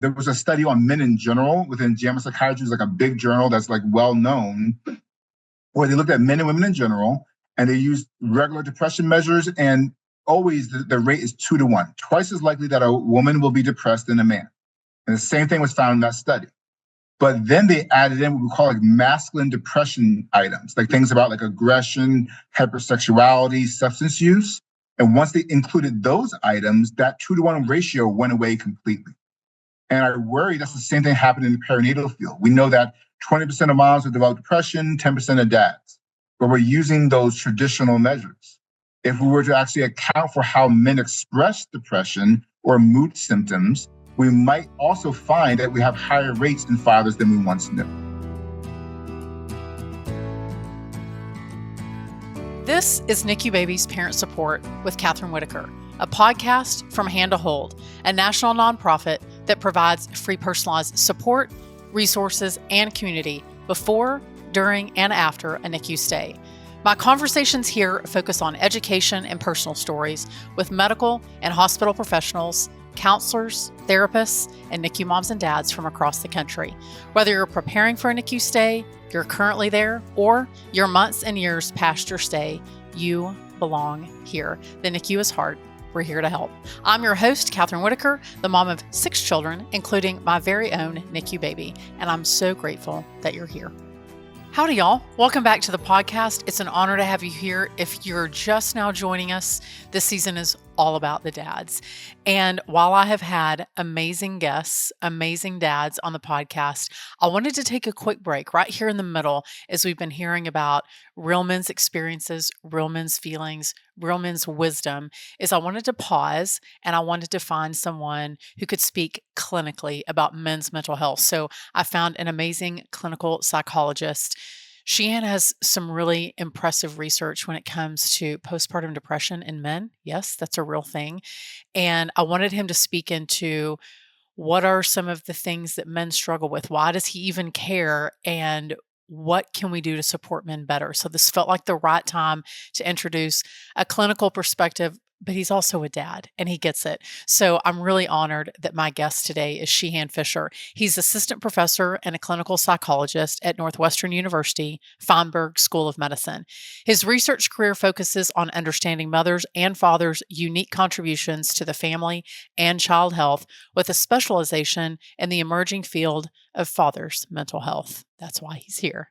there was a study on men in general within JAMA Psychiatry, is like a big journal that's like well known, where they looked at men and women in general, and they used regular depression measures, and always the rate is 2-to-1, twice as likely that a woman will be depressed than a man. And the same thing was found in that study. But then they added in what we call like masculine depression items, like things about like aggression, hypersexuality, substance use. And once they included those items, that 2-to-1 ratio went away completely. And I worry that's the same thing happened in the perinatal field. We know that 20% of moms will develop depression, 10% of dads, but we're using those traditional measures. If we were to actually account for how men express depression or mood symptoms, we might also find that we have higher rates in fathers than we once knew. This is NICU Babies Parent Support with Kathryn Whitaker, a podcast from Hand to Hold, a national nonprofit that provides free personalized support, resources, and community before, during, and after a NICU stay. My conversations here focus on education and personal stories with medical and hospital professionals, counselors, therapists, and NICU moms and dads from across the country. Whether you're preparing for a NICU stay, you're currently there, or you're months and years past your stay, you belong here. The NICU is hard. We're here to help. I'm your host, Kathryn Whitaker, the mom of 6 children, including my very own NICU baby, and I'm so grateful that you're here. Howdy, y'all. Welcome back to the podcast. It's an honor to have you here. If you're just now joining us, this season is all about the dads. And while I have had amazing guests, amazing dads on the podcast, I wanted to take a quick break right here in the middle as we've been hearing about real men's experiences, real men's feelings, real men's wisdom, is I wanted to pause and I wanted to find someone who could speak clinically about men's mental health. So I found an amazing clinical psychologist. Sheehan has some really impressive research when it comes to postpartum depression in men. Yes, that's a real thing. And I wanted him to speak into what are some of the things that men struggle with? Why does he even care? And what can we do to support men better? So this felt like the right time to introduce a clinical perspective, but he's also a dad and he gets it. So I'm really honored that my guest today is Sheehan Fisher. He's assistant professor and a clinical psychologist at Northwestern University, Feinberg School of Medicine. His research career focuses on understanding mothers and fathers' unique contributions to the family and child health, with a specialization in the emerging field of fathers' mental health. That's why he's here.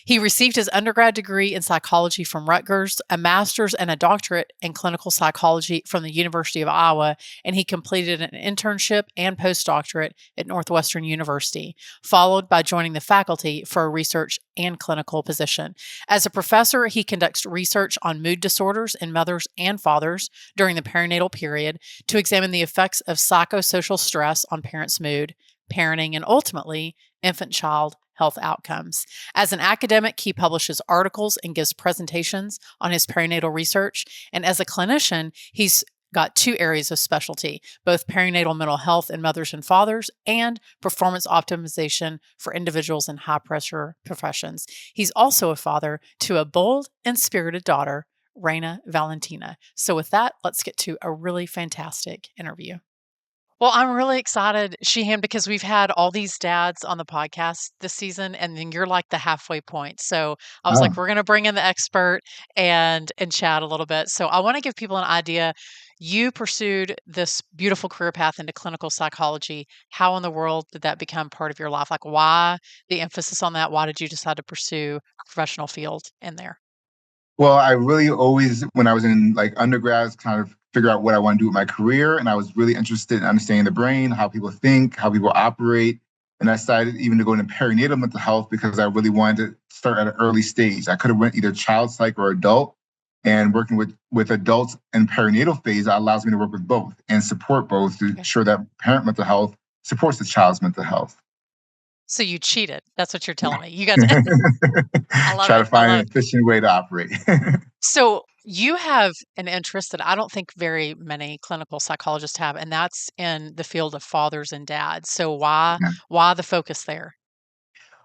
He received his undergrad degree in psychology from Rutgers, a master's and a doctorate in clinical psychology from the University of Iowa, and he completed an internship and postdoctorate at Northwestern University, followed by joining the faculty for a research and clinical position. As a professor, he conducts research on mood disorders in mothers and fathers during the perinatal period to examine the effects of psychosocial stress on parents' mood, parenting, and ultimately infant-child health outcomes. As an academic, he publishes articles and gives presentations on his perinatal research. And as a clinician, he's got 2 areas of specialty, both perinatal mental health in mothers and fathers and performance optimization for individuals in high-pressure professions. He's also a father to a bold and spirited daughter, Raina Valentina. So with that, let's get to a really fantastic interview. Well, I'm really excited, Sheehan, because we've had all these dads on the podcast this season, and then you're like the halfway point. So I was like, we're going to bring in the expert and chat a little bit. So I want to give people an idea. You pursued this beautiful career path into clinical psychology. How in the world did that become part of your life? Like, why the emphasis on that? Why did you decide to pursue a professional field in there? Well, I really always, when I was in like undergrads, kind of figure out what I want to do with my career. And I was really interested in understanding the brain, how people think, how people operate. And I decided even to go into perinatal mental health because I really wanted to start at an early stage. I could have went either child psych or adult. And working with adults in perinatal phase allows me to work with both and support both to ensure that parent mental health supports the child's mental health. So you cheated. That's what you're telling me. You guys try to find an efficient way to operate. So you have an interest that I don't think very many clinical psychologists have, and that's in the field of fathers and dads. So why the focus there?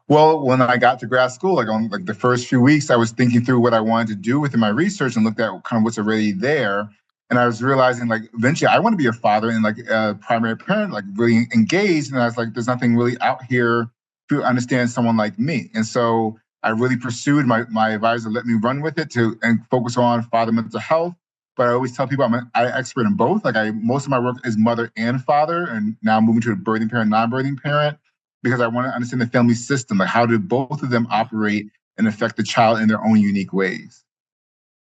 Well, when I got to grad school, like the first few weeks, I was thinking through what I wanted to do within my research and looked at kind of what's already there. And I was realizing like eventually I want to be a father and like a primary parent, like really engaged. And I was like, there's nothing really out here to understand someone like me. And so I really pursued my advisor let me run with it to and focus on father mental health. But I always tell people I'm an expert in both. Like most of my work is mother and father, and now I'm moving to a birthing parent, non-birthing parent, because I want to understand the family system. Like how do both of them operate and affect the child in their own unique ways?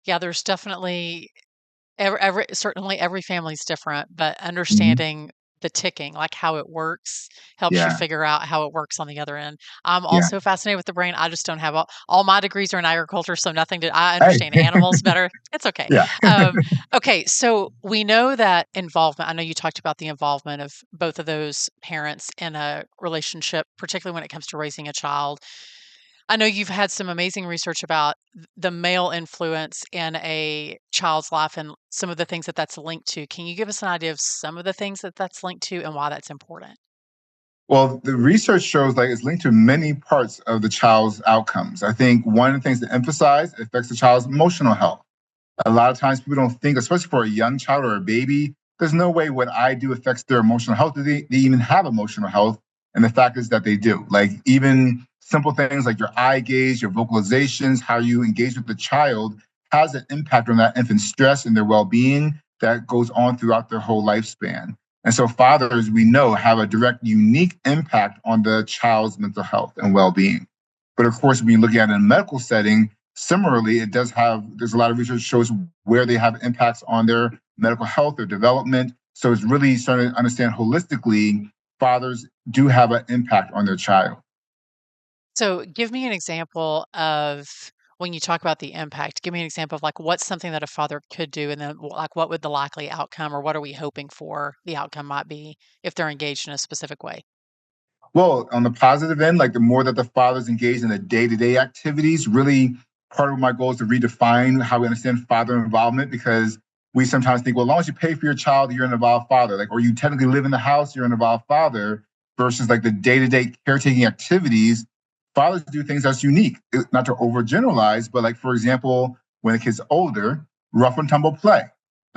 Yeah, there's definitely certainly every family's different, but Mhm. understanding the ticking, like how it works, helps you Yeah, figure out how it works on the other end. I'm yeah. also fascinated with the brain. I just don't have all my degrees are in agriculture, so nothing to I Hey, understand animals better. It's okay. yeah. Um, okay, so we know that involvement. I know you talked about the involvement of both of those parents in a relationship, particularly when it comes to raising a child. I know you've had some amazing research about the male influence in a child's life and some of the things that that's linked to. Can you give us an idea of some of the things that that's linked to and why that's important? Well, the research shows like it's linked to many parts of the child's outcomes. I think one of the things to emphasize affects the child's emotional health. A lot of times people don't think, especially for a young child or a baby, there's no way what I do affects their emotional health. Do they even have emotional health? And the fact is that they do. Like even simple things like your eye gaze, your vocalizations, how you engage with the child has an impact on that infant's stress and their well-being that goes on throughout their whole lifespan. And so fathers, we know, have a direct, unique impact on the child's mental health and well-being. But of course, when you look at it in a medical setting, similarly, there's a lot of research that shows where they have impacts on their medical health, their development. So it's really starting to understand holistically, fathers do have an impact on their child. So, give me an example of when you talk about the impact, give me an example of like what's something that a father could do, and then like what would the likely outcome or what are we hoping for the outcome might be if they're engaged in a specific way? Well, on the positive end, like the more that the father's engaged in the day-to-day activities, really part of my goal is to redefine how we understand father involvement because we sometimes think, well, as long as you pay for your child, you're an involved father. Like, or you technically live in the house, you're an involved father, versus like the day-to-day caretaking activities. Fathers do things that's unique, not to overgeneralize, but like, for example, when a kid's older, rough and tumble play.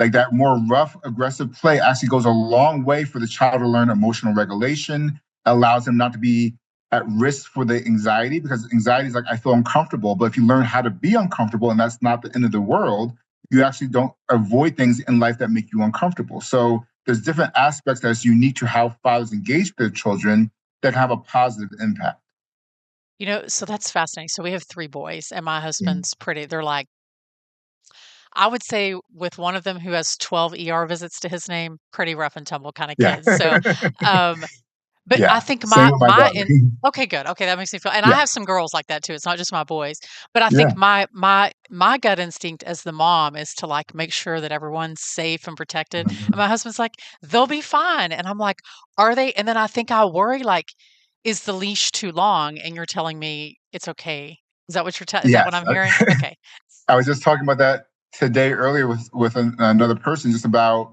Like that more rough, aggressive play actually goes a long way for the child to learn emotional regulation, allows them not to be at risk for the anxiety because anxiety is like, I feel uncomfortable. But if you learn how to be uncomfortable and that's not the end of the world, you actually don't avoid things in life that make you uncomfortable. So there's different aspects that's unique to how fathers engage with their children that can have a positive impact. So that's fascinating. So we have three boys, and my Mm. husband's they're like, I would say with one of them who has 12 ER visits to his name, pretty rough and tumble kind of Yeah. kids. So, um, but I Yeah. think Same with my daughter. okay, good. Okay, that makes me feel, and I Yeah. have some girls like that too. It's not just my boys, but I Yeah. think my gut instinct as the mom is to like make sure that everyone's safe and protected. And Mhm. my husband's like, they'll be fine, and I'm like, are they? And then I think I worry like, is the leash too long? And you're telling me it's okay. Is that what is that what Yes. I'm hearing? Okay. I was just talking about that today earlier with another person, just about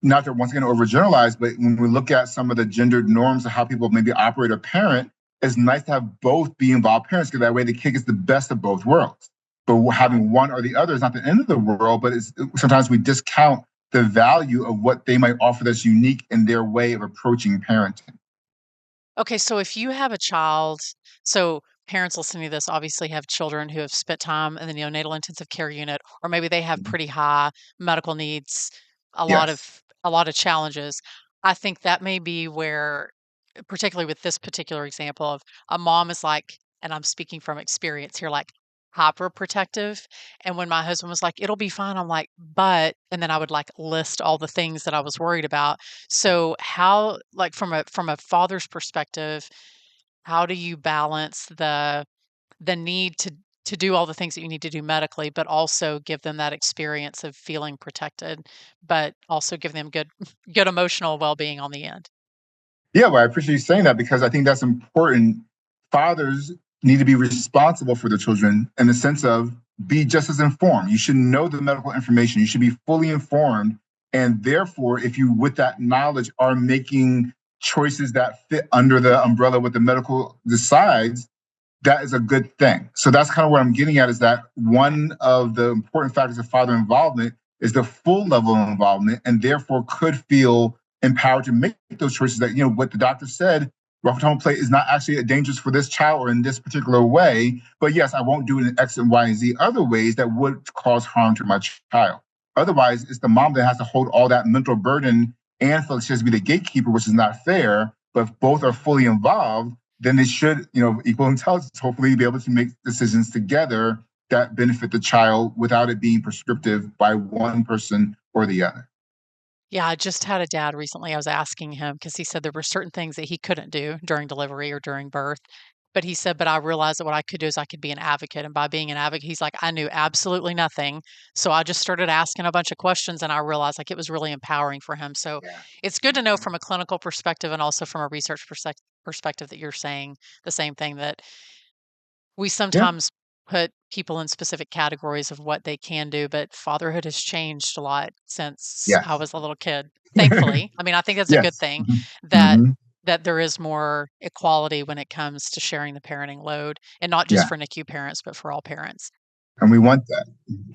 not to once again overgeneralize, but when we look at some of the gendered norms of how people maybe operate or parent, it's nice to have both be involved parents because that way the kid gets the best of both worlds. But Yeah. having one or the other is not the end of the world, but sometimes we discount the value of what they might offer that's unique in their way of approaching parenting. Okay, so if you have a child, so parents listening to this obviously have children who have spent time in the neonatal intensive care unit, or maybe they have pretty high medical needs, Yes. a lot of challenges. I think that may be where, particularly with this particular example of a mom is like, and I'm speaking from experience here, like hyper protective. And when my husband was like, it'll be fine, I'm like, but, and then I would like list all the things that I was worried about. So how, like from a father's perspective, how do you balance the need to do all the things that you need to do medically, but also give them that experience of feeling protected, but also give them good emotional well-being on the end? Yeah, well, I appreciate you saying that because I think that's important. Fathers need to be responsible for their children in the sense of be just as informed. You should know the medical information. You should be fully informed. And therefore, if you, with that knowledge, are making choices that fit under the umbrella what the medical decides, that is a good thing. So that's kind of what I'm getting at is that one of the important factors of father involvement is the full level of involvement, and therefore could feel empowered to make those choices that, what the doctor said, rough tone play is not actually dangerous for this child or in this particular way, but yes, I won't do it in X and Y and Z other ways that would cause harm to my child. Otherwise, it's the mom that has to hold all that mental burden and feel like she has to be the gatekeeper, which is not fair. But if both are fully involved, then they should, equal intelligence, hopefully be able to make decisions together that benefit the child without it being prescriptive by one person or the other. Yeah, I just had a dad recently. I was asking him because he said there were certain things that he couldn't do during delivery or during birth. But he said, but I realized that what I could do is I could be an advocate. And by being an advocate, he's like, I knew absolutely nothing. So I just started asking a bunch of questions and I realized like it was really empowering for him. So Yeah. it's good to know from a clinical perspective and also from a research perspective that you're saying the same thing, that we Yeah. sometimes put people in specific categories of what they can do, but fatherhood has changed a lot since I Yes. was a little kid. Thankfully. I mean, I think that's a good Yes. thing that Mm-hmm. that there is more equality when it comes to sharing the parenting load, and not just Yeah. for NICU parents, but for all parents. And we want that.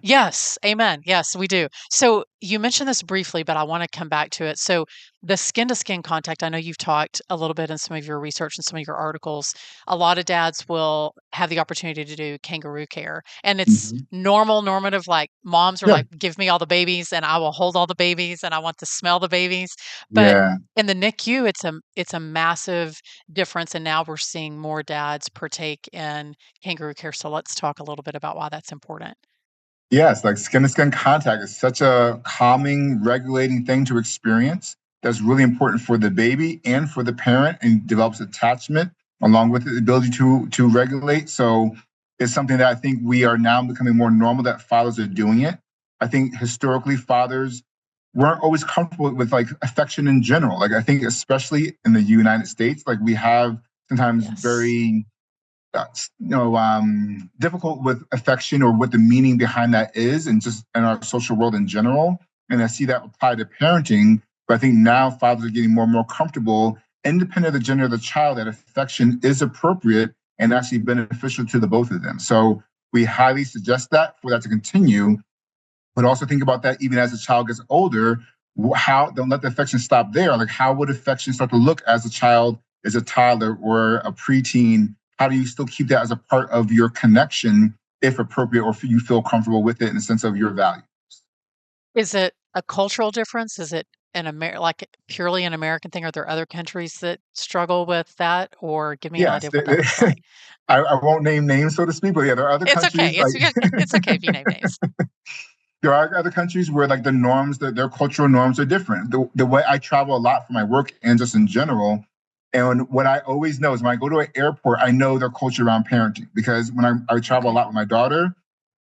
Yes, amen. Yes, we do. So you mentioned this briefly, but I want to come back to it. So the skin to skin contact, I know you've talked a little bit in some of your research and some of your articles. A lot of dads will have the opportunity to do kangaroo care, and it's Mm-hmm. normative. Like moms are Yeah. like, give me all the babies and I will hold all the babies and I want to smell the babies. But Yeah. in the NICU, it's a massive difference. And now we're seeing more dads partake in kangaroo care. So let's talk a little bit about why that's important. Yes, like skin to skin contact is such a calming, regulating thing to experience. That's really important for the baby and for the parent, and develops attachment along with the ability to regulate. So it's something that I think we are now becoming more normal that fathers are doing it. I think historically fathers weren't always comfortable with like affection in general. Like I think especially in the United States, like we have sometimes Yes. very difficult with affection or what the meaning behind that is, and just in our social world in general. And I see that applied to parenting. But I think now fathers are getting more and more comfortable, independent of the gender of the child, that affection is appropriate and actually beneficial to the both of them. So we highly suggest that for that to continue. But also think about that even as the child gets older. How don't let the affection stop there. Like how would affection start to look as a child is a toddler or a preteen? How do you still keep that as a part of your connection, if appropriate, or if you feel comfortable with it in the sense of your value? Is it a cultural difference? Is it like purely an American thing? Are there other countries that struggle with that? Or give me an Yes, idea of what that looks like. I won't name names, so to speak, but yeah, there are other It's okay. countries like It's okay if you name names. there are other countries where like the norms, their cultural norms are different. The way I travel a lot for my work and just in general, and what I always know is when I go to an airport, I know their culture around parenting, because when I travel a Okay. lot with my daughter,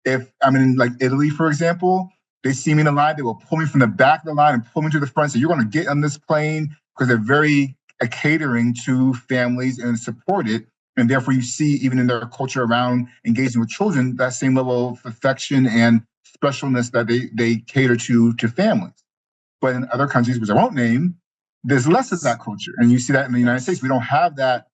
if I'm in like Italy, for example, they see me in the line, they will pull me from the back of the line and pull me to the front. So you're going to get on this plane, because they're very catering to families and support it. And therefore, you see, even in their culture around engaging with children, that same level of affection and specialness that they cater to families. But in other countries, which I won't name, there's less of Yes. that culture. And you see that in the United States. Yes. We don't have that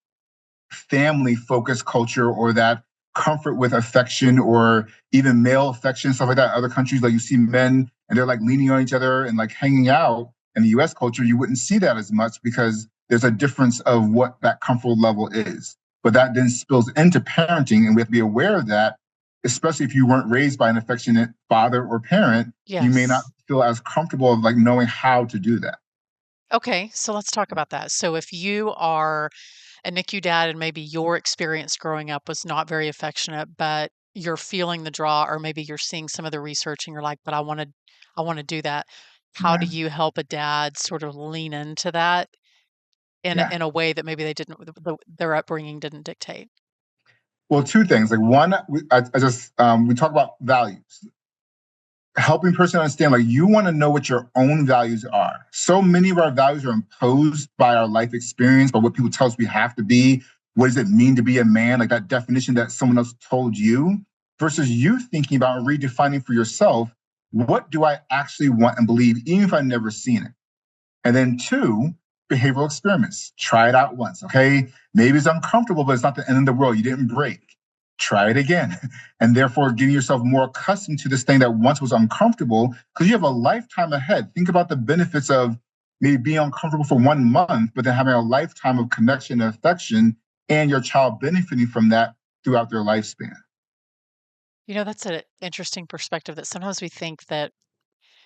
family focused culture or that comfort with affection or even male affection, stuff like that. Other countries, like you see men and they're like leaning on each other and like hanging out. In the US culture, you wouldn't see that as much because there's a difference of what that comfort level is. But that then spills into parenting, and we have to be aware of that, especially if you weren't raised by an affectionate father or parent. You may not Yes. feel as comfortable of like knowing how to do that. Okay. So let's talk about that. So if you are a NICU dad and maybe your experience growing up was not very affectionate, but you're feeling the draw, or maybe you're seeing some of the research and you're like, but I want to do that. How do Yeah. you help a dad sort of lean into that Yeah. in a way that maybe they didn't their upbringing didn't dictate? Well, two things. Like one, I just we talk about values. Helping person understand, like you want to know what your own values are. So many of our values are imposed by our life experience, by what people tell us we have to be. What does it mean to be a man? Like that definition that someone else told you, versus you thinking about and redefining for yourself, what do I actually want and believe, even if I've never seen it? And then two, behavioral experiments. Try it out once. Okay. Maybe it's uncomfortable, but it's not the end of the world. You didn't break. try it again. And therefore getting yourself more accustomed to this thing that once was uncomfortable, because you have a lifetime ahead. Think about the benefits of maybe being uncomfortable for 1 month, but then having a lifetime of connection and affection and your child benefiting from that throughout their lifespan. That's an interesting perspective that sometimes we think that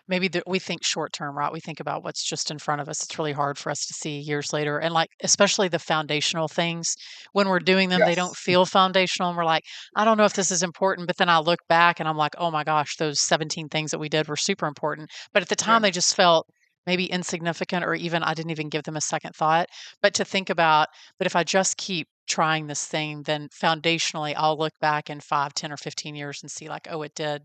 maybe we think short term, right? We think about what's just in front of us. It's really hard for us to see years later. And like, especially the foundational things, when we're doing them, they don't Yes. feel foundational. And we're like, I don't know if this is important. But then I look back and I'm like, oh my gosh, those 17 things that we did were super important. But at the Yeah. time, they just felt maybe insignificant, or even I didn't even give them a second thought. But to think about, but if I just keep trying this thing, then foundationally, I'll look back in 5, 10, or 15 years and see like, oh, it did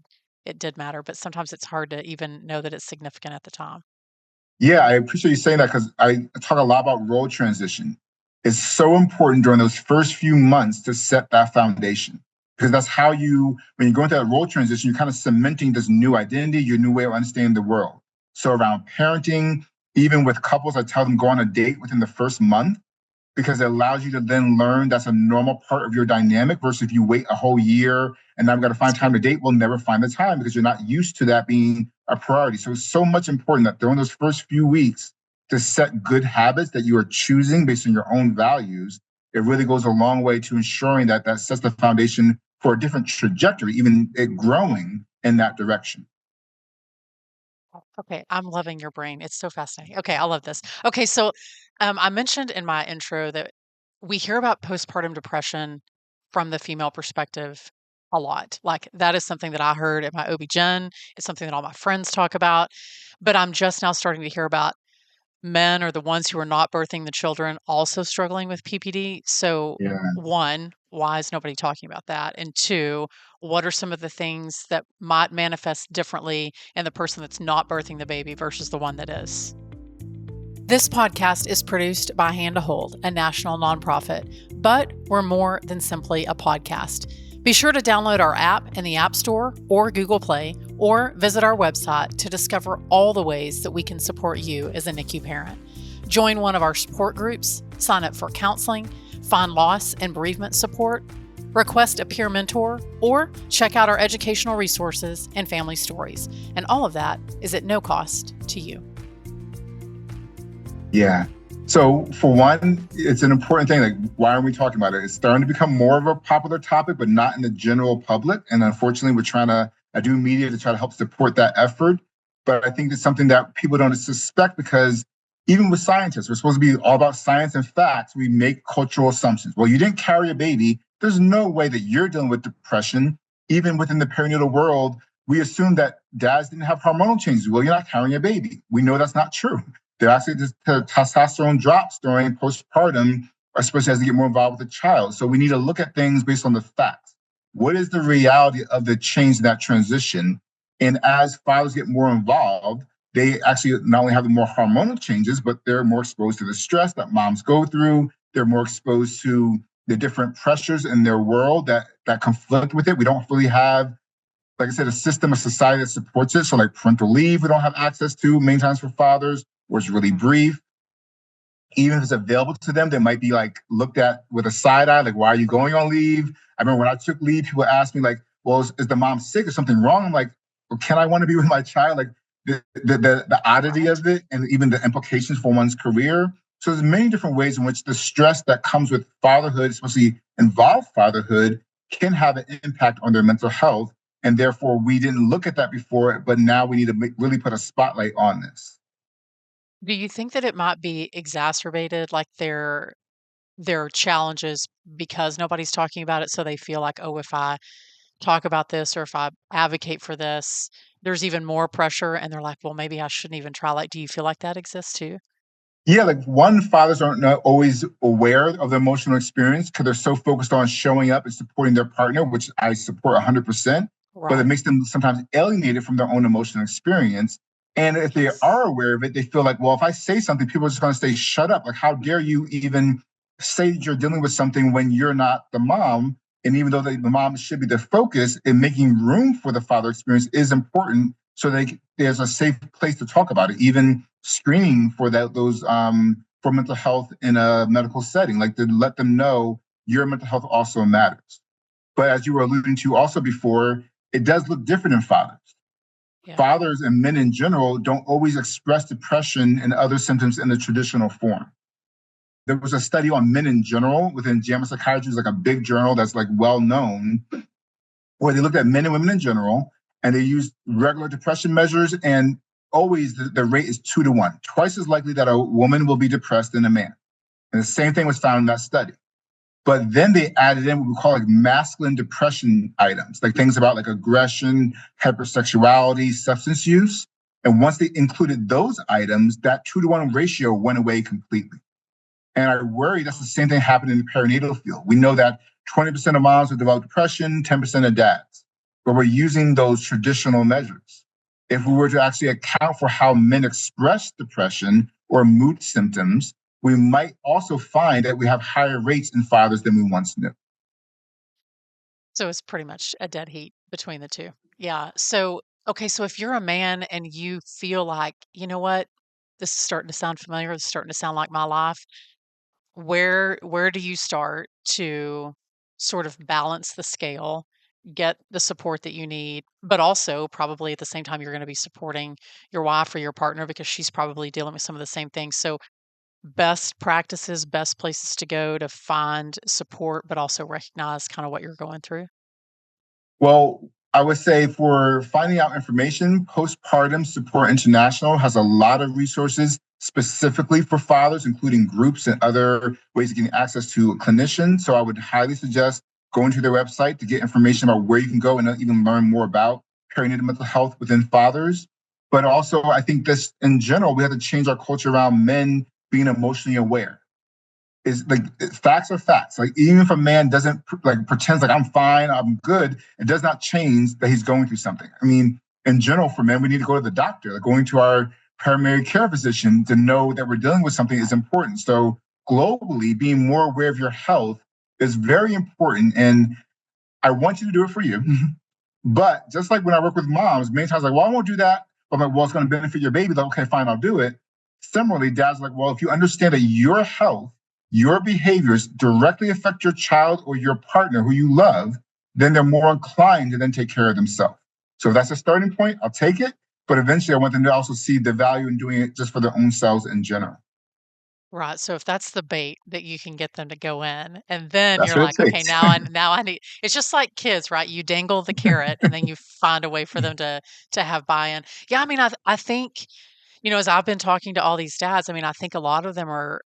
matter, but sometimes it's hard to even know that it's significant at the time. Yeah, I appreciate you saying that because I talk a lot about role transition. It's so important during those first few months to set that foundation because that's how when you go into that role transition, you're kind of cementing this new identity, your new way of understanding the world. So around parenting, even with couples, I tell them go on a date within the first month because it allows you to then learn that's a normal part of your dynamic versus if you wait a whole year and now I've got to find That's time true. to date, we'll never find the time because you're not used to that being a priority. So it's so much important that during those first few weeks to set good habits that you are choosing based on your own values. It really goes a long way to ensuring that that sets the foundation for a different trajectory, even it growing in that direction. Okay, I'm loving your brain. It's so fascinating. Okay, I love this. Okay, so I mentioned in my intro that we hear about postpartum depression from the female perspective a lot. Like that is something that I heard at my OB-GYN. It's something that all my friends talk about. But I'm just now starting to hear about men are the ones who are not birthing the children also struggling with PPD. So, Yeah. one, why is nobody talking about that? And two, what are some of the things that might manifest differently in the person that's not birthing the baby versus the one that is? This podcast is produced by Hand to Hold, a national nonprofit, but we're more than simply a podcast. Be sure to download our app in the App Store or Google Play, or visit our website to discover all the ways that we can support you as a NICU parent. Join one of our support groups, sign up for counseling, find loss and bereavement support, request a peer mentor, or check out our educational resources and family stories. And all of that is at no cost to you. Yeah. So for one, it's an important thing. Like, why are we talking about it? It's starting to become more of a popular topic, but not in the general public. And unfortunately, we're trying to do media to try to help support that effort. But I think it's something that people don't suspect because even with scientists, we're supposed to be all about science and facts. We make cultural assumptions. Well, you didn't carry a baby. There's no way that you're dealing with depression. Even within the perinatal world, we assume that dads didn't have hormonal changes. Well, you're not carrying a baby. We know that's not true. They're actually just testosterone drops during postpartum, especially as they get more involved with the child. So we need to look at things based on the facts. What is the reality of the change in that transition? And as fathers get more involved, they actually not only have the more hormonal changes, but they're more exposed to the stress that moms go through. They're more exposed to the different pressures in their world that conflict with it. We don't really have, like I said, a system, a society that supports it. So like parental leave, we don't have access to many times for fathers, or it's really brief. Even if it's available to them, they might be like looked at with a side eye, like, why are you going on leave? I remember when I took leave, people asked me like, well, is the mom sick or something wrong? I'm like, well, can I want to be with my child? Like the oddity Right. of it and even the implications for one's career. So there's many different ways in which the stress that comes with fatherhood, especially involved fatherhood, can have an impact on their mental health. And therefore, we didn't look at that before, but now we need to really put a spotlight on this. Do you think that it might be exacerbated, like their challenges because nobody's talking about it, so they feel like, oh, if I talk about this or if I advocate for this, there's even more pressure, and they're like, well, maybe I shouldn't even try. Like, do you feel like that exists too? Yeah, like one, fathers aren't not always aware of the emotional experience because they're so focused on showing up and supporting their partner, which I support 100%. But it Right. makes them sometimes alienated from their own emotional experience. And if they Yes. are aware of it, they feel like, well, if I say something, people are just going to say, shut up. Like, how dare you even say that you're dealing with something when you're not the mom? And even though the mom should be the focus, and making room for the father experience is important so there's a safe place to talk about it. Even screening for those for mental health in a medical setting, like to let them know your mental health also matters. But as you were alluding to also before, it does look different in fathers. Yeah. Fathers and men in general don't always express depression and other symptoms in the traditional form. There was a study on men in general within JAMA Psychiatry, like a big journal that's like well known, where they looked at men and women in general, and they used regular depression measures, and always the rate is 2-to-1, twice as likely that a woman will be depressed than a man. And the same thing was found in that study. But then they added in what we call like masculine depression items, like things about like aggression, hypersexuality, substance use. And once they included those items, that 2-to-1 ratio went away completely. And I worry that's the same thing happening in the perinatal field. We know that 20% of moms will develop depression, 10% of dads, but we're using those traditional measures. If we were to actually account for how men express depression or mood symptoms, we might also find that we have higher rates in fathers than we once knew. So it's pretty much a dead heat between the two. Yeah. So, okay. So if you're a man and you feel like, you know what, this is starting to sound familiar, this is starting to sound like my life, where do you start to sort of balance the scale, get the support that you need, but also probably at the same time you're going to be supporting your wife or your partner because she's probably dealing with some of the same things. So best practices, best places to go to find support, but also recognize kind of what you're going through. Well, I would say for finding out information, Postpartum Support International has a lot of resources specifically for fathers, including groups and other ways of getting access to a clinician. So I would highly suggest going to their website to get information about where you can go and even learn more about perinatal mental health within fathers. But also, I think this in general, we have to change our culture around men being emotionally aware. Is like facts are facts. Like even if a man doesn't like pretends like I'm fine, I'm good, it does not change that he's going through something. I mean, in general, for men, we need to go to the doctor. Like going to our primary care physician to know that we're dealing with something is important. So globally, being more aware of your health is very important. And I want you to do it for you. But just like when I work with moms, many times like, well, I won't do that. I'm like, well, it's going to benefit your baby. Like, okay, fine, I'll do it. Similarly, dad's like, well, if you understand that your health, your behaviors directly affect your child or your partner who you love, then they're more inclined to then take care of themselves. So if that's a starting point, I'll take it. But eventually I want them to also see the value in doing it just for their own selves in general. Right, so if that's the bait that you can get them to go in, and then That's you're what it like, "Okay, takes. now I need." It's just like kids, right? You dangle the carrot, and then you find a way for them to have buy-in. Yeah, I mean, I think, as I've been talking to all these dads, I mean, I think a lot of them are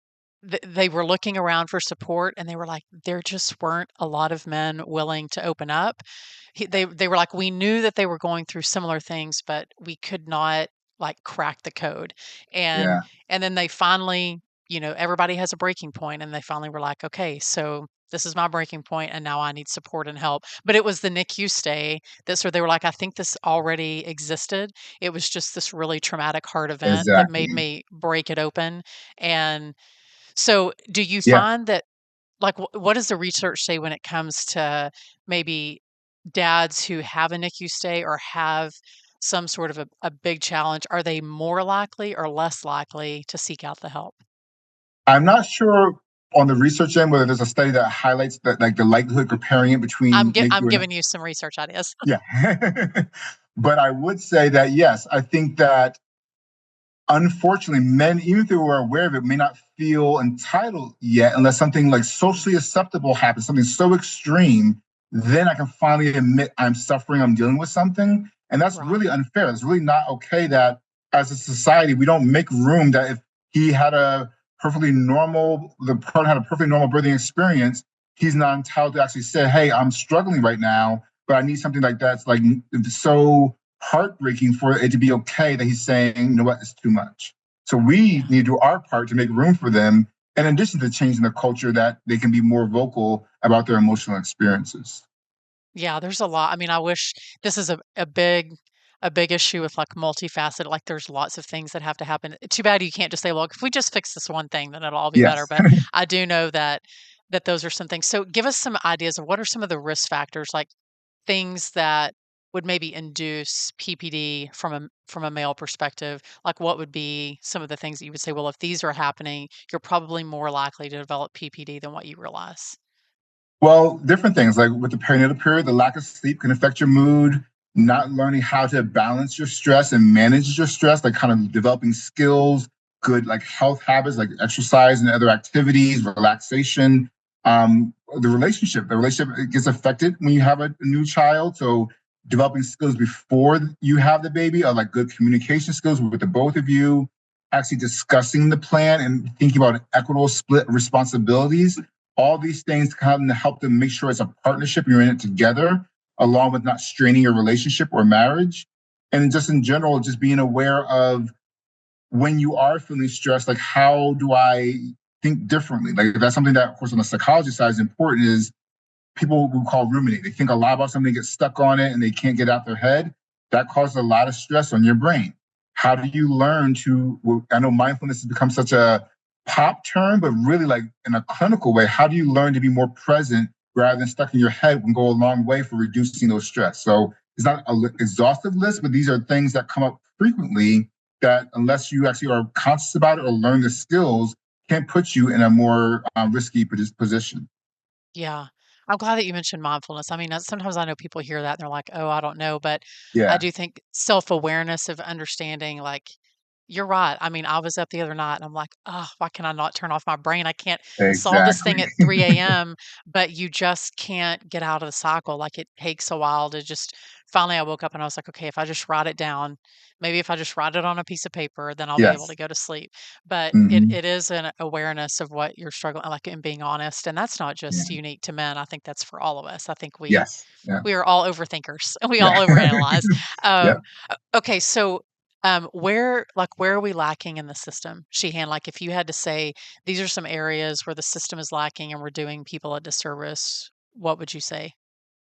they were looking around for support, and they were like, there just weren't a lot of men willing to open up. They were like, we knew that they were going through similar things, but we could not like crack the code. And Yeah. and then they finally, everybody has a breaking point, and they finally were like, okay, so this is my breaking point, and now I need support and help. But it was the NICU stay that sort of they were like, I think this already existed. It was just this really traumatic heart event that made Exactly. me break it open. And so, do you Yeah. find that, like, what does the research say when it comes to maybe dads who have a NICU stay or have some sort of a big challenge? Are they more likely or less likely to seek out the help? I'm not sure on the research end whether there's a study that highlights that like the likelihood comparing it between I'm NICU and giving you some research ideas. yeah. But I would say that yes, I think that unfortunately, men, even if they were aware of it, may not feel entitled yet unless something like socially acceptable happens, something so extreme, then I can finally admit I'm suffering, I'm dealing with something. And that's Right. really unfair. It's really not okay that as a society, we don't make room that if he had the partner had a perfectly normal birthing experience, he's not entitled to actually say, hey, I'm struggling right now, but I need something like that's like so heartbreaking for it to be okay that he's saying, you know what, it's too much. So we Yeah. need to do our part to make room for them, in addition to changing the culture that they can be more vocal about their emotional experiences. Yeah, there's a lot. I mean, I wish this is a big issue with like multifaceted, like there's lots of things that have to happen. Too bad you can't just say, look, if we just fix this one thing, then it'll all be better. Yes. But I do know that those are some things. So give us some ideas of what are some of the risk factors, like things that would maybe induce PPD from a male perspective. Like what would be some of the things that you would say, well, if these are happening, you're probably more likely to develop PPD than what you realize. Well, different things like with the perinatal period, the lack of sleep can affect your mood, not learning how to balance your stress and manage your stress, like kind of developing skills, good like health habits like exercise and other activities, relaxation. The relationship gets affected when you have a new child. So developing skills before you have the baby are like good communication skills with the both of you, actually discussing the plan and thinking about an equitable split of responsibilities. All these things come to help them make sure it's a partnership, you're in it together, along with not straining your relationship or marriage. And just in general, just being aware of when you are feeling stressed, like how do I think differently? Like that's something that, of course, on the psychology side is important is people who call ruminate. They think a lot about something, get stuck on it, and they can't get out their head. That causes a lot of stress on your brain. How do you learn to? Well, I know mindfulness has become such a pop term, but really, like in a clinical way, how do you learn to be more present rather than stuck in your head? Can go a long way for reducing those stress. So it's not an exhaustive list, but these are things that come up frequently that, unless you actually are conscious about it or learn the skills, can put you in a more risky position. Yeah. I'm glad that you mentioned mindfulness. I mean, sometimes I know people hear that and they're like, "Oh, I don't know," but I Yeah, do think self-awareness of understanding, like, you're right. I mean, I was up the other night and I'm like, "Oh, why can I not turn off my brain? I can't solve this exactly. thing at 3 AM," but you just can't get out of the cycle. Like, it takes a while to just finally, I woke up and I was like, "Okay, if I just write it down, maybe if I just write it on a piece of paper, then I'll be able to Yes. go to sleep." But it Hmm. it is an awareness of what you're struggling like, and being honest, and that's not just Yeah. unique to men. I think that's for all of us. I think we Yes. Yeah. we are all overthinkers, and we all Yeah. overanalyze. Yeah. Okay, so, where are we lacking in the system, Sheehan? Like, if you had to say, "These are some areas where the system is lacking and we're doing people a disservice," what would you say?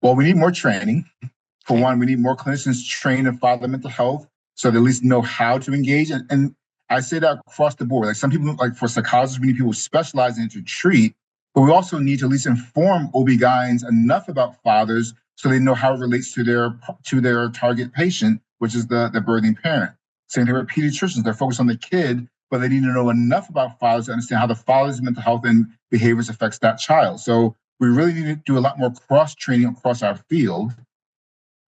Well, we need more training. For Okay, one, we need more clinicians trained in father mental health so they at least know how to engage. And I say that across the board. Like some people, like for psychologists, we need people specializing to treat, but we also need to at least inform OB-GYNs enough about fathers so they know how it relates to their target patient, which is the birthing parent. Same thing with pediatricians. They're focused on the kid, but they need to know enough about fathers to understand how the father's mental health and behaviors affects that child. So we really need to do a lot more cross training across our field.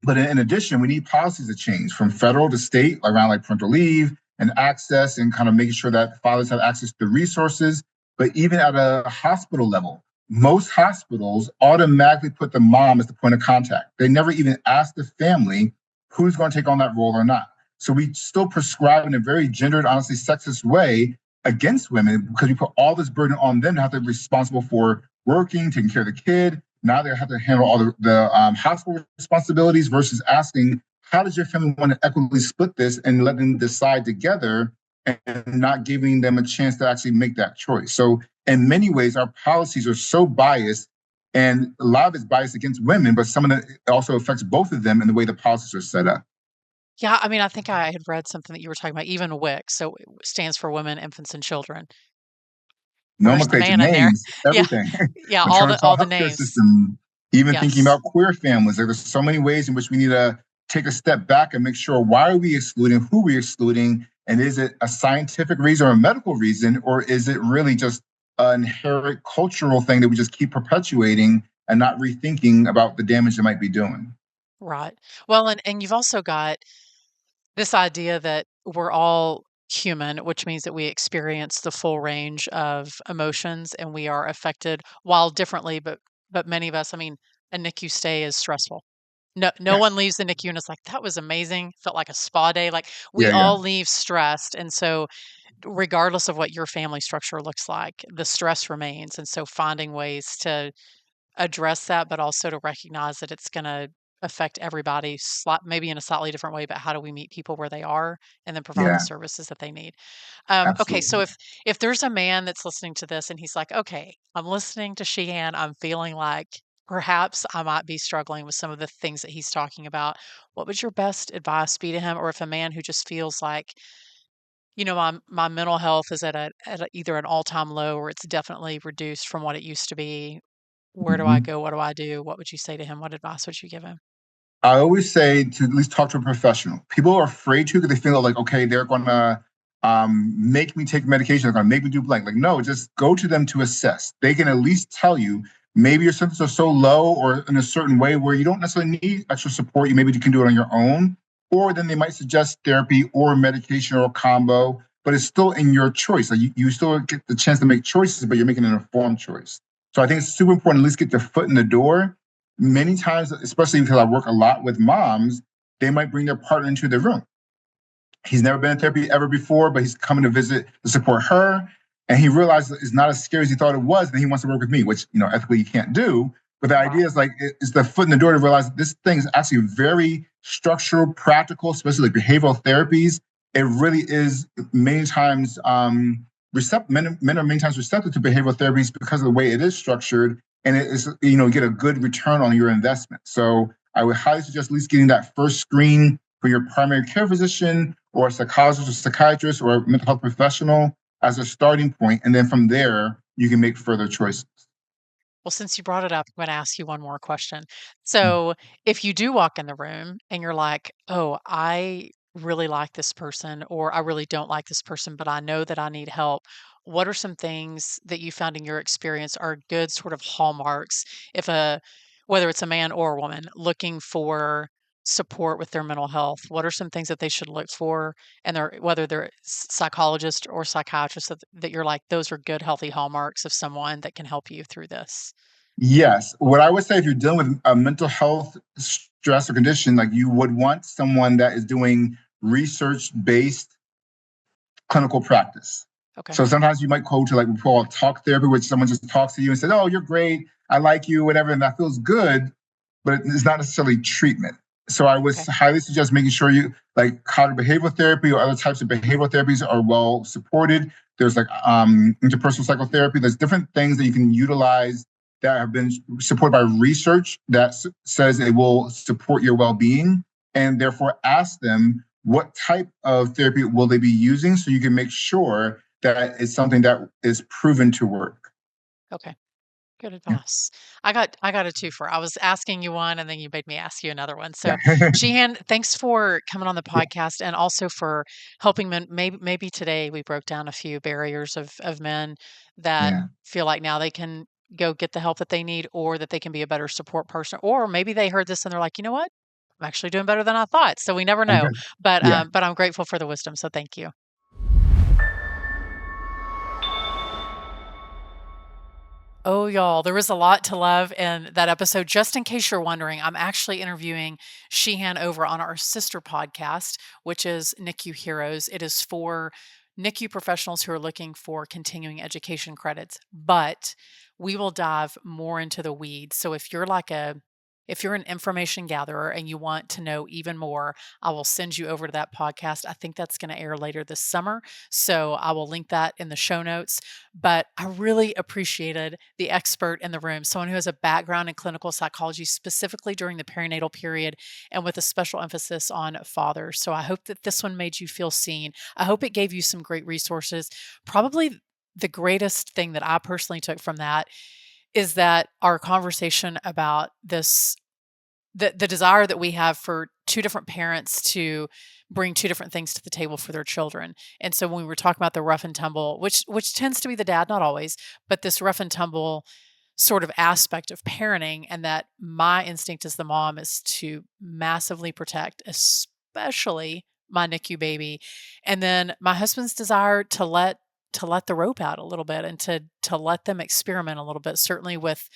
But in addition, we need policies to change from federal to state around like parental leave and access and kind of making sure that fathers have access to resources. But even at a hospital level, most hospitals automatically put the mom as the point of contact. They never even ask the family who's going to take on that role or not. So we still prescribe in a very gendered, honestly sexist way against women because we put all this burden on them to have to be responsible for working, taking care of the kid. Now they have to handle all the hospital responsibilities versus asking, how does your family want to equitably split this and let them decide together and not giving them a chance to actually make that choice. So in many ways, our policies are so biased and a lot of it's biased against women, but some of it also affects both of them in the way the policies are set up. yeah, I mean, I think I had read something that you were talking about, even WIC, so it stands for Women, Infants, and Children. Where's the Nomenclature, man in there? names, Yeah, everything. yeah, all Maternal the all the healthcare names. system, even thinking Yes. about queer families. Like, there's so many ways in which we need to take a step back and make sure why are we excluding, who we're excluding, and is it a scientific reason or a medical reason, or is it really just an inherent cultural thing that we just keep perpetuating and not rethinking about the damage it might be doing? Right. Well, and you've also got this idea that we're all human, which means that we experience the full range of emotions and we are affected while differently, but many of us, I mean, a NICU stay is stressful. No one Yes. leaves the NICU and it's like, that was amazing. Felt like a spa day. Like we Yeah, yeah, all leave stressed. And so regardless of what your family structure looks like, the stress remains. And so finding ways to address that, but also to recognize that it's going to affect everybody maybe in a slightly different way, but how do we meet people where they are and then provide the yeah, services that they need? Okay, so absolutely. if there's a man that's listening to this and he's like, okay, I'm listening to Sheehan, I'm feeling like perhaps I might be struggling with some of the things that he's talking about. What would your best advice be to him? Or if a man who just feels like, my mental health is at either an all-time low or it's definitely reduced from what it used to be. Where do I Mhm. go? What do I do? What would you say to him? What advice would you give him? I always say to at least talk to a professional. People are afraid to because they feel like, okay, they're gonna make me take medication, they're gonna make me do blank. Like, no, just go to them to assess. They can at least tell you. maybe your symptoms are so low or in a certain way where you don't necessarily need extra support. You can do it on your own, or then they might suggest therapy or medication or a combo, but it's still in your choice. Like you still get the chance to make choices, but you're making an informed choice. So I think it's super important to at least get their foot in the door. Many times, especially because I work a lot with moms, they might bring their partner into the room. He's never been in therapy ever before, but he's coming to visit to support her. And he realized it's not as scary as he thought it was, and he wants to work with me, which ethically you can't do. But the idea is like it's the foot in the door to realize that this thing is actually very structural, practical, especially like behavioral therapies. It really is many times men are many times receptive to behavioral therapies because of the way it is structured, and it is get a good return on your investment. So I would highly suggest at least getting that first screen for your primary care physician or a psychologist or psychiatrist or a mental health professional as a starting point. And then from there, you can make further choices. Well, since you brought it up, I'm going to ask you one more question. So, if you do walk in the room and you're like, oh, I really like this person, or I really don't like this person, but I know that I need help, what are some things that you found in your experience are good sort of hallmarks if whether it's a man or a woman looking for support with their mental health? What are some things that they should look for? And whether they're psychologist or psychiatrist, that you're like, those are good, healthy hallmarks of someone that can help you through this. Yes. What I would say, if you're dealing with a mental health stress or condition, like you would want someone that is doing research-based clinical practice. Okay. So sometimes you might go to like we call talk therapy, which someone just talks to you and says, "Oh, you're great. I like you," whatever, and that feels good, but it's not necessarily treatment. So I would highly suggest making sure you like cognitive behavioral therapy or other types of behavioral therapies are well supported. There's like interpersonal psychotherapy. There's different things that you can utilize that have been supported by research that says it will support your well-being, and therefore ask them what type of therapy will they be using so you can make sure that it's something that is proven to work. Okay. Good advice. I got a twofer. I was asking you one, and then you made me ask you another one. So, Yeah. Sheehan, thanks for coming on the Yeah. podcast, and also for helping men. Maybe today we broke down a few barriers of men that Yeah. feel like now they can go get the help that they need, or that they can be a better support person, or maybe they heard this and they're like, you know what, I'm actually doing better than I thought. So we never know. Okay. But Yeah. but I'm grateful for the wisdom. So thank you. Oh, y'all, there was a lot to love in that episode. Just in case you're wondering, I'm actually interviewing Sheehan over on our sister podcast, which is NICU Heroes. It is for NICU professionals who are looking for continuing education credits, but we will dive more into the weeds. So if you're an information gatherer and you want to know even more, I will send you over to that podcast. I think that's going to air later this summer. So I will link that in the show notes. But I really appreciated the expert in the room, someone who has a background in clinical psychology, specifically during the perinatal period and with a special emphasis on fathers. So I hope that this one made you feel seen. I hope it gave you some great resources. Probably the greatest thing that I personally took from that is that our conversation about the desire that we have for two different parents to bring two different things to the table for their children. And so when we were talking about the rough and tumble, which tends to be the dad, not always, but this rough and tumble sort of aspect of parenting, and that my instinct as the mom is to massively protect, especially my NICU baby. And then my husband's desire to let the rope out a little bit and to let them experiment a little bit, certainly with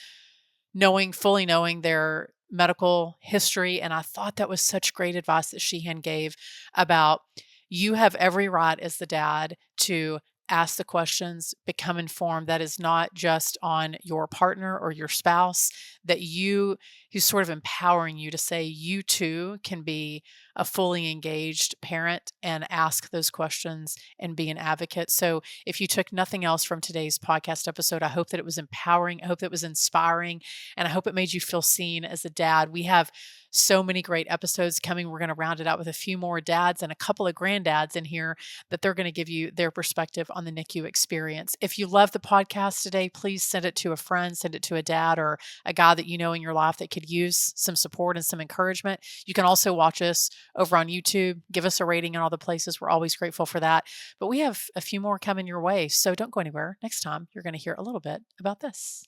fully knowing their medical history. And I thought that was such great advice that Sheehan gave about, you have every right as the dad to ask the questions, become informed. That is not just on your partner or your spouse, that he's sort of empowering you to say you too can be a fully engaged parent and ask those questions and be an advocate. So if you took nothing else from today's podcast episode, I hope that it was empowering. I hope that it was inspiring. And I hope it made you feel seen as a dad. We have so many great episodes coming. We're going to round it out with a few more dads and a couple of granddads in here that they're going to give you their perspective on the NICU experience. If you love the podcast today, please send it to a friend, send it to a dad or a guy that you know in your life that could use some support and some encouragement. You can also watch us over on YouTube. Give us a rating in all the places. We're always grateful for that. But we have a few more coming your way, so don't go anywhere. Next time, you're going to hear a little bit about this.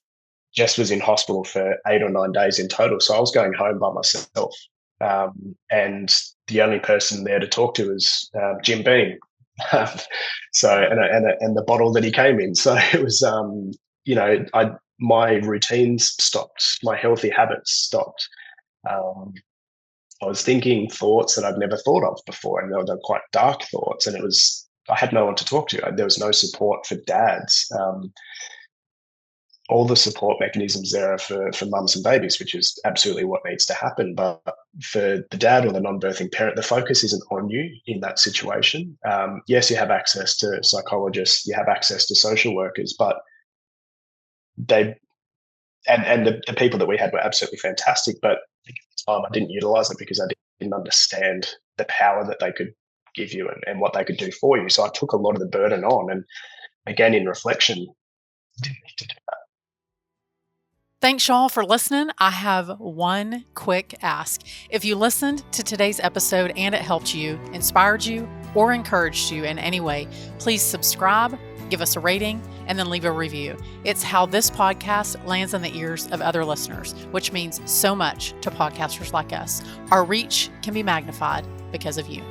Jess was in hospital for 8 or 9 days in total. So I was going home by myself. And the only person there to talk to was Jim Beam. So, and the bottle that he came in. So it was, my routines stopped, my healthy habits stopped. I was thinking thoughts that I'd never thought of before, and they were quite dark thoughts. And I had no one to talk to. There was no support for dads. All the support mechanisms there are for mums and babies, which is absolutely what needs to happen. But for the dad or the non-birthing parent, the focus isn't on you in that situation. Yes, you have access to psychologists, you have access to social workers, but the people that we had were absolutely fantastic. But at the time, I didn't utilize it because I didn't understand the power that they could give you and what they could do for you. So I took a lot of the burden on. And again, in reflection, didn't need to do that. Thanks, y'all, for listening. I have one quick ask. If you listened to today's episode and it helped you, inspired you, or encouraged you in any way, please subscribe, give us a rating, and then leave a review. It's how this podcast lands in the ears of other listeners, which means so much to podcasters like us. Our reach can be magnified because of you.